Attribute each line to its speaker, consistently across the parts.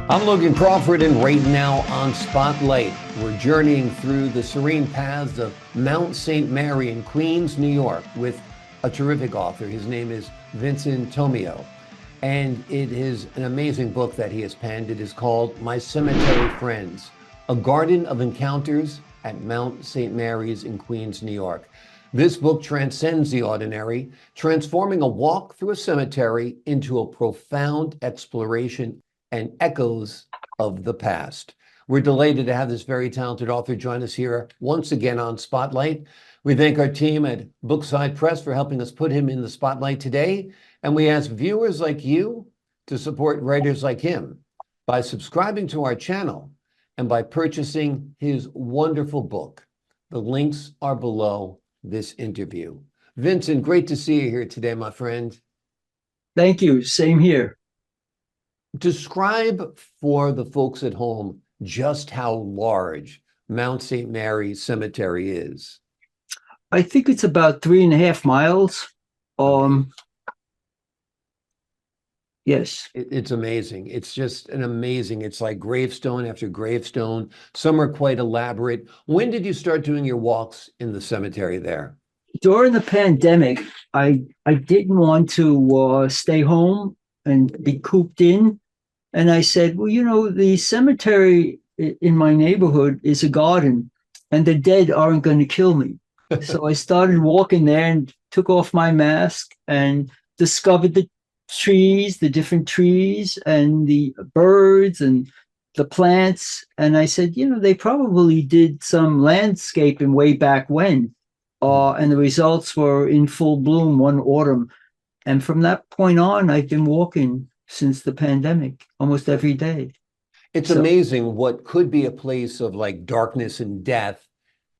Speaker 1: I'm Logan Crawford, and right now on Spotlight, we're journeying through the serene paths of Mount St. Mary in Queens, New York, with a terrific author. His name is Vincent Tomeo, and it is an amazing book that he has penned. It is called My Cemetery Friends, a garden of encounters at Mount St. Mary's in Queens, New York. This book transcends the ordinary, transforming a walk through a cemetery into a profound exploration and echoes of the past. We're delighted to have this very talented author join us here once again on Spotlight. We thank our team at Bookside Press for helping us put him in the spotlight today. And we ask viewers like you to support writers like him by subscribing to our channel and by purchasing his wonderful book. The links are below this interview. Vincent, great to see you here today, my friend.
Speaker 2: Thank you. Same here.
Speaker 1: Describe for the folks at home just how large Mount St. Mary's Cemetery is.
Speaker 2: I think it's about 3.5 miles.
Speaker 1: Okay.
Speaker 2: Yes.
Speaker 1: It's amazing. It's just an amazing, it's like gravestone after gravestone. Some are quite elaborate. When did you start doing your walks in the cemetery there?
Speaker 2: During the pandemic, I didn't want to stay home and be cooped in. And I said, well, the cemetery in my neighborhood is a garden, and the dead aren't going to kill me. So I started walking there and took off my mask and discovered the trees, the different trees and the birds and the plants. And I said, they probably did some landscaping way back when. And the results were in full bloom one autumn. And from that point on, I've been walking since the pandemic almost every day.
Speaker 1: It's amazing what could be a place of like darkness and death.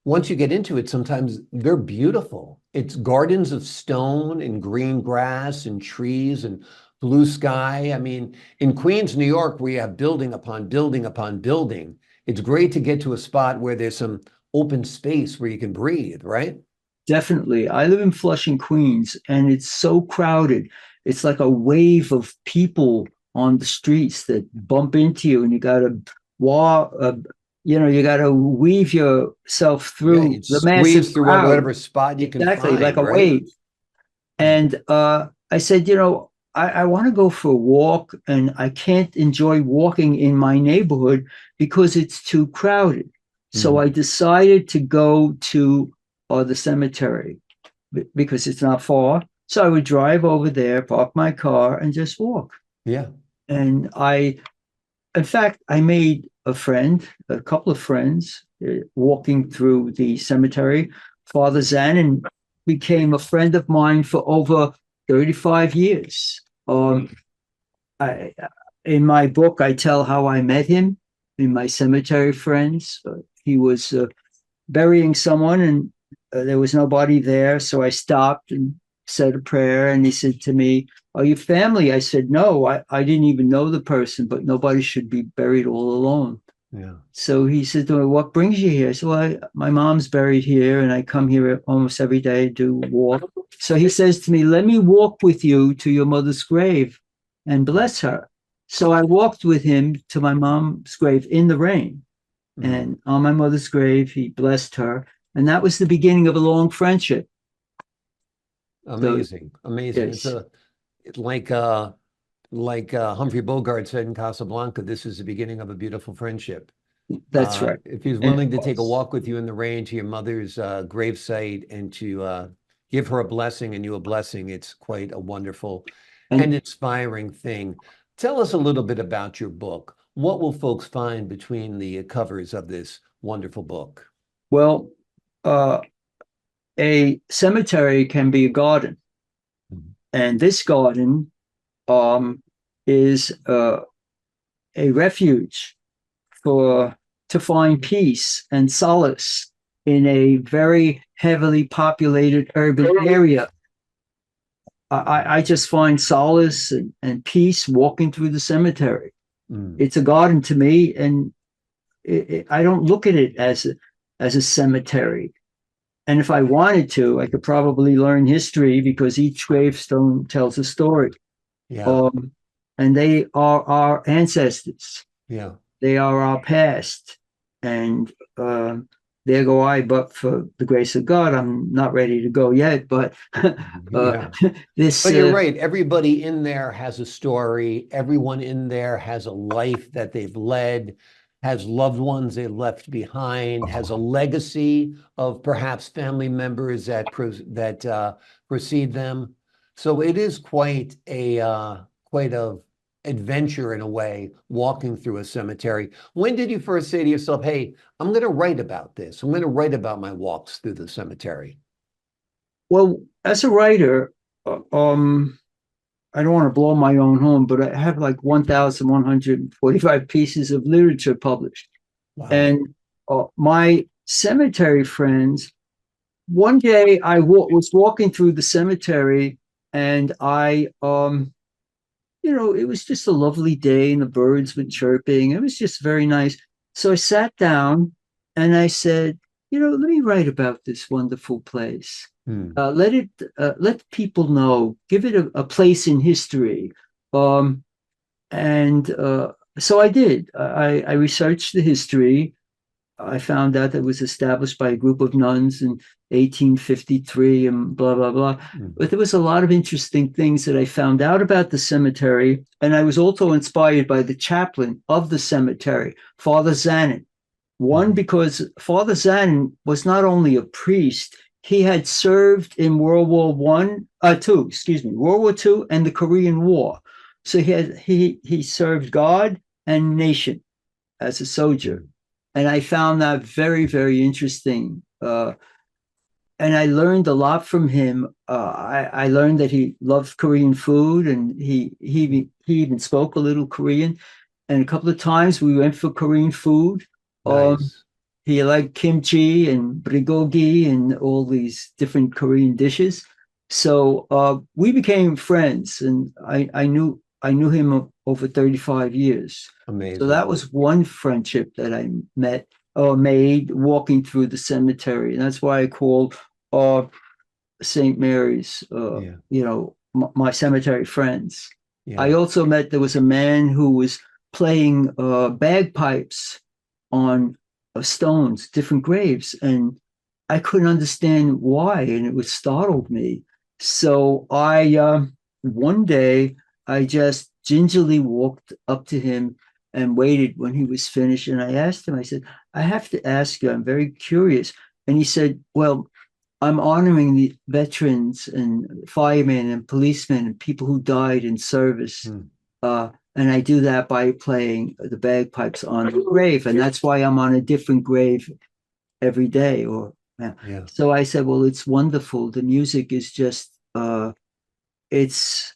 Speaker 1: Once you get into it, sometimes they're beautiful. It's gardens of stone and green grass and trees and blue sky. I mean, in Queens, New York, we have building upon building upon building. It's great to get to a spot where there's some open space where you can breathe, right?
Speaker 2: Definitely. I live in Flushing, Queens, and it's so crowded. It's like a wave of people on the streets that bump into you, and you got to walk. You got to weave yourself through the massive
Speaker 1: squeeze through
Speaker 2: crowd.
Speaker 1: whatever spot you can
Speaker 2: Exactly,
Speaker 1: find,
Speaker 2: like a
Speaker 1: right?
Speaker 2: wave. And I said, I want to go for a walk, and I can't enjoy walking in my neighborhood because it's too crowded. So I decided to go to the cemetery because it's not far. So I would drive over there, park my car, and just walk.
Speaker 1: Yeah.
Speaker 2: And in fact, I made a couple of friends walking through the cemetery. Father Zanin became a friend of mine for over 35 years. In my book, I tell how I met him in My Cemetery Friends. He was burying someone, and there was nobody there. So I stopped and said a prayer, and he said to me, are you family? I said, no, I didn't even know the person, but nobody should be buried all alone.
Speaker 1: Yeah.
Speaker 2: So he said to me, what brings you here? I said, well, my mom's buried here, and I come here almost every day to walk. So he says to me, let me walk with you to your mother's grave and bless her. So I walked with him to my mom's grave in the rain. And on my mother's grave, he blessed her. And that was the beginning of a long friendship.
Speaker 1: Amazing. Amazing.
Speaker 2: Yes.
Speaker 1: It's like Humphrey Bogart said in Casablanca, this is the beginning of a beautiful friendship.
Speaker 2: That's right.
Speaker 1: If he's willing to take a walk with you in the rain to your mother's gravesite and to give her a blessing and you a blessing, it's quite a wonderful and inspiring thing. Tell us a little bit about your book. What will folks find between the covers of this wonderful book?
Speaker 2: Well, a cemetery can be a garden. And this garden is a refuge to find peace and solace in a very heavily populated urban area. I just find solace and peace walking through the cemetery. It's a garden to me, and I don't look at it as a cemetery. And if I wanted to, I could probably learn history because each gravestone tells a story.
Speaker 1: Yeah.
Speaker 2: And they are our ancestors.
Speaker 1: Yeah.
Speaker 2: They are our past. And there go I, but for the grace of God, I'm not ready to go yet. But uh,
Speaker 1: Yeah.
Speaker 2: this,
Speaker 1: But you're right. Everybody in there has a story. Everyone in there has a life that they've led, has loved ones they left behind, has a legacy of perhaps family members that precede them. So it is quite a adventure in a way, walking through a cemetery. When did you first say to yourself, "Hey, I'm going to write about this. I'm going to write about my walks through the cemetery"?
Speaker 2: well, as a writer, uh, um, I don't want to blow my own horn, but I have like 1,145 pieces of literature published.
Speaker 1: Wow.
Speaker 2: And my cemetery friends, one day I was walking through the cemetery and it was just a lovely day and the birds were chirping. It was just very nice. So I sat down and I said, let me write about this wonderful place.
Speaker 1: Hmm.
Speaker 2: Let people know, give it a place in history. Um, and so I did. I researched the history. I found out that it was established by a group of nuns in 1853 and blah, blah, blah. But
Speaker 1: Mhm.
Speaker 2: there was a lot of interesting things that I found out about the cemetery. And I was also inspired by the chaplain of the cemetery, Father Zanin. One,
Speaker 1: Mhm.
Speaker 2: because Father Zanin was not only a priest, he had served in World War II and the Korean War. So he served God and nation as a soldier.
Speaker 1: Mhm.
Speaker 2: And I found that very, very interesting. And I learned a lot from him. I learned that he loved Korean food, and he even spoke a little Korean. And a couple of times we went for Korean food. Um,
Speaker 1: Nice.
Speaker 2: he liked kimchi and bulgogi and all these different Korean dishes. So we became friends, and I knew him over 35 years. So
Speaker 1: Amazing.
Speaker 2: that was one friendship that I met or made walking through the cemetery, and that's why I call uh, St. Mary's,
Speaker 1: Yeah.
Speaker 2: my cemetery friends. I
Speaker 1: Yeah.
Speaker 2: also met there was a man who was playing bagpipes on stones, different graves, and I couldn't understand why, and it was startled me. So I one day I just gingerly walked up to him and waited when he was finished, and I asked him. I said, "I have to ask you. I'm very curious." And he said, "Well, I'm honoring the veterans and firemen and policemen and people who died in service.
Speaker 1: Hmm.
Speaker 2: And I do that by playing the bagpipes on the grave. And that's why I'm on a different grave every day." Or
Speaker 1: Yeah.
Speaker 2: so I said, "Well, it's wonderful. The music is just it's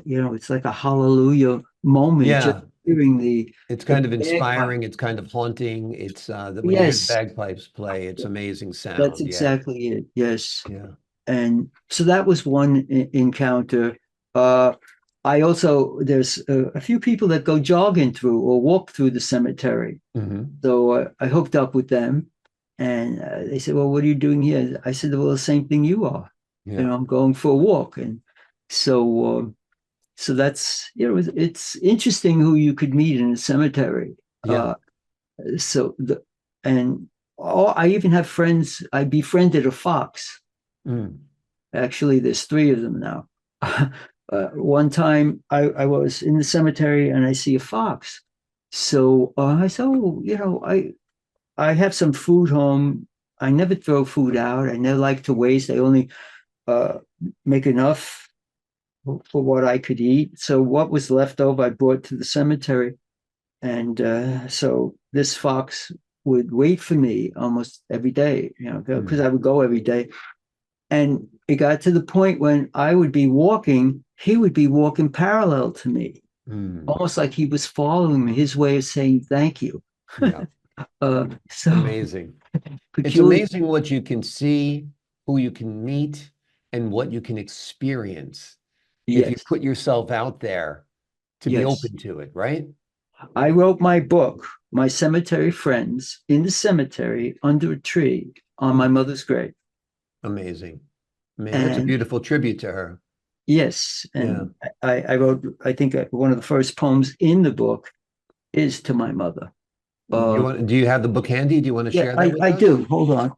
Speaker 2: it's like a hallelujah moment just
Speaker 1: Yeah.
Speaker 2: hearing the
Speaker 1: It's
Speaker 2: the
Speaker 1: kind of
Speaker 2: bagpipe."
Speaker 1: inspiring. It's kind of haunting. It's that when you hear the
Speaker 2: Yes,
Speaker 1: bagpipes play, it's amazing
Speaker 2: that's
Speaker 1: sound. Yeah.
Speaker 2: exactly it. Yes.
Speaker 1: Yeah.
Speaker 2: And so that was one encounter. Uh, I also there's a few people that go jogging through or walk through the cemetery.
Speaker 1: Hmm.
Speaker 2: So I hooked up with them, and they said, "Well, what are you doing here?" I said, "Well, the same thing you are.
Speaker 1: Yeah.
Speaker 2: I'm going for a walk." And so that's it's interesting who you could meet in a cemetery.
Speaker 1: Yeah.
Speaker 2: Uh, so the and I even have friends. I befriended a fox.
Speaker 1: Mm.
Speaker 2: Actually, there's three of them now. One time I was in the cemetery and I see a fox. So I said, "Oh, I have some food home. I never throw food out. I never like to waste. I only uh, make enough for what I could eat. So what was left over, I brought to the cemetery. And so this fox would wait for me almost every day, because
Speaker 1: Mm.
Speaker 2: I would go every day. And it got to the point when I would be walking, he would be walking parallel to me,
Speaker 1: Mm.
Speaker 2: almost like he was following me, his way of saying thank you.
Speaker 1: Yeah.
Speaker 2: So
Speaker 1: Amazing. It's
Speaker 2: peculiar.
Speaker 1: amazing what you can see, who you can meet, and what you can experience if you
Speaker 2: Yes,
Speaker 1: put yourself out there to be
Speaker 2: yes.
Speaker 1: open to it, right?
Speaker 2: I wrote my book, My Cemetery Friends, in the cemetery under a tree on my
Speaker 1: Mm.
Speaker 2: mother's grave.
Speaker 1: Amazing. Man, that's a
Speaker 2: And
Speaker 1: beautiful tribute to her.
Speaker 2: yes,
Speaker 1: Yeah.
Speaker 2: and I wrote, I think, one of the first poems in the book. is to my mother.
Speaker 1: Do you have the book handy? Do you want to
Speaker 2: Yeah,
Speaker 1: share that with
Speaker 2: I
Speaker 1: us?
Speaker 2: do. Hold on.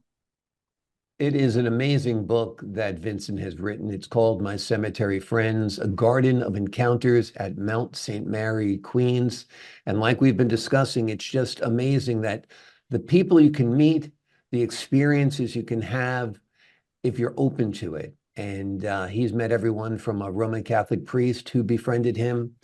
Speaker 1: It is an amazing book that Vincent has written. It's called My Cemetery Friends, A Garden of Encounters at Mount St. Mary, Queens. And like we've been discussing, it's just amazing that the people you can meet, the experiences you can have if you're open to it. And he's met everyone from a Roman Catholic priest who befriended him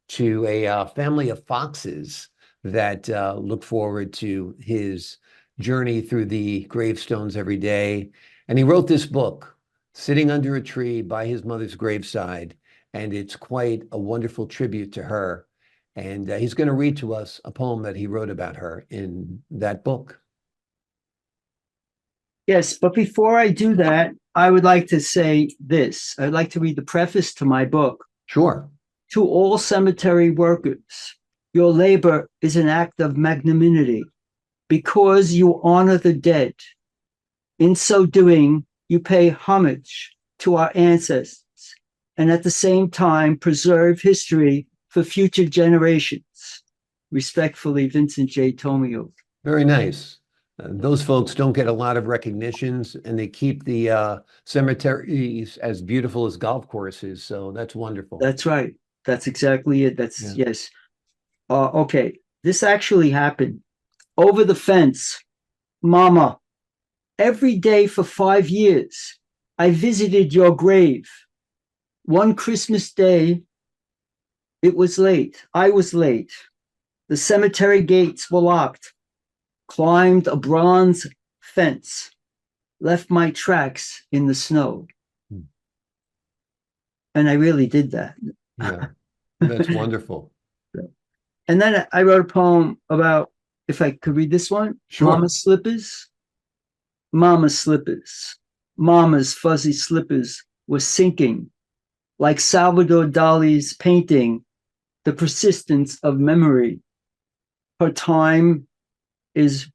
Speaker 1: to a family of foxes that look forward to his journey through the gravestones every day. And he wrote this book, sitting under a tree by his mother's graveside. And it's quite a wonderful tribute to her. And he's going to read to us a poem that he wrote about her in that book.
Speaker 2: Yes, but before I do that, I would like to say this. I'd like to read the preface to my book.
Speaker 1: Sure.
Speaker 2: To all cemetery workers, your labor is an act of magnanimity because you honor the dead. In so doing, you pay homage to our ancestors and at the same time preserve history for future generations. Respectfully, Vincent J. Tomeo.
Speaker 1: Very nice. Those folks don't get a lot of recognitions, and they keep the cemeteries as beautiful as golf courses. So that's wonderful.
Speaker 2: That's right. That's exactly it.
Speaker 1: Yeah.
Speaker 2: Yes. Okay. This actually happened. Over the fence, Mama, every day for 5 years, I visited your grave. One Christmas day, it was late. I was late. The cemetery gates were locked. Climbed a bronze fence, left my tracks in the snow. And I really did that.
Speaker 1: Yeah, that's wonderful.
Speaker 2: And then I wrote a poem about, if I could read this one.
Speaker 1: Sure.
Speaker 2: Mama's slippers. Mama's slippers. Mama's fuzzy slippers were sinking like Salvador Dali's painting, The Persistence of Memory. Her time is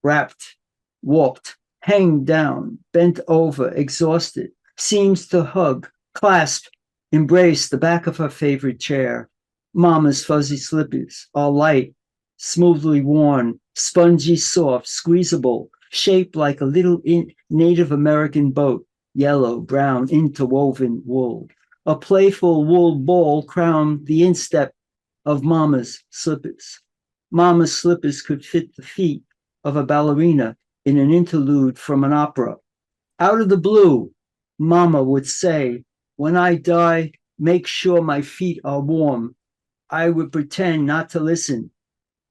Speaker 2: wrapped, warped, hanging down, bent over, exhausted, seems to hug, clasp, embrace the back of her favorite chair. Mama's fuzzy slippers are light, smoothly worn, spongy, soft, squeezable, shaped like a little Native American boat, yellow, brown, interwoven wool. A playful wool ball crowned the instep of Mama's slippers. Mama's slippers could fit the feet of a ballerina in an interlude from an opera. Out of the blue, Mama would say, when I die, make sure my feet are warm. I would pretend not to listen.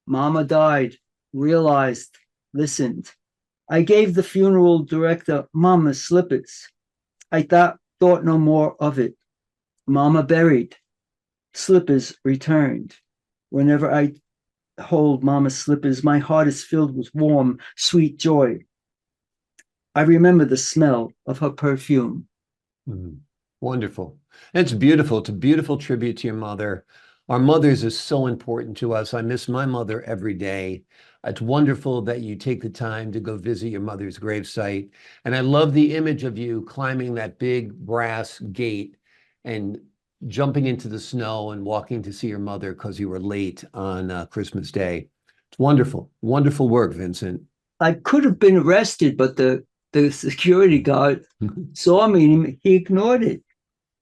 Speaker 2: Mama died, realized, listened. I gave the funeral director Mama's slippers. I thought no more of it. Mama buried. Slippers returned. Whenever I hold Mama's slippers, my heart is filled with warm, sweet joy. I remember the smell of her perfume.
Speaker 1: Mm-hmm. Wonderful. It's beautiful. It's a beautiful tribute to your mother. Our mothers are so important to us. I miss my mother every day. It's wonderful that you take the time to go visit your mother's gravesite. And I love the image of you climbing that big brass gate and jumping into the snow and walking to see your mother because you were late on Christmas Day. It's wonderful. Wonderful work, Vincent.
Speaker 2: I could have been arrested, but the security guard saw me and he ignored it.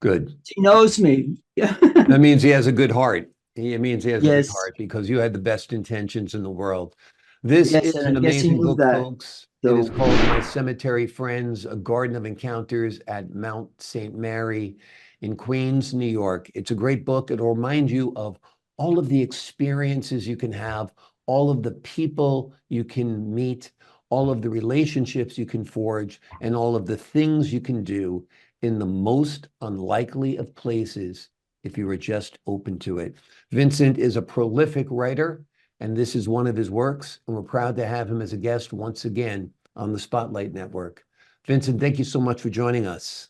Speaker 1: Good.
Speaker 2: He knows me.
Speaker 1: That means he has a good heart. It means he has a
Speaker 2: Yes.
Speaker 1: good heart because you had the best intentions in the world. This
Speaker 2: Yes,
Speaker 1: is
Speaker 2: and I
Speaker 1: an
Speaker 2: guess he
Speaker 1: amazing
Speaker 2: knew
Speaker 1: book,
Speaker 2: that.
Speaker 1: folks. It is called My Cemetery Friends, A Garden of Encounters at Mount St. Mary in Queens, New York. It's a great book. It'll remind you of all of the experiences you can have, all of the people you can meet, all of the relationships you can forge, and all of the things you can do in the most unlikely of places if you were just open to it. Vincent is a prolific writer, and this is one of his works, and we're proud to have him as a guest once again on the Spotlight Network. Vincent, thank you so much for joining us.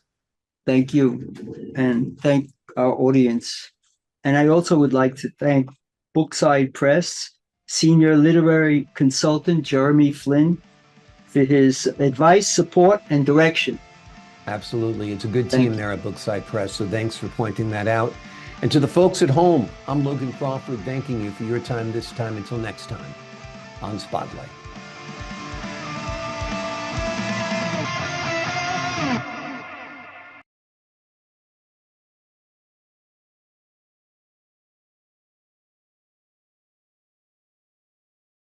Speaker 2: Thank you, and thank our audience. And I also would like to thank Bookside Press, Senior Literary Consultant Jeremy Flynn, for his advice, support, and direction.
Speaker 1: Absolutely. It's a good team there at Bookside Press, so thanks for pointing that out. And to the folks at home, I'm Logan Crawford, thanking you for your time this time. Until next time on Spotlight.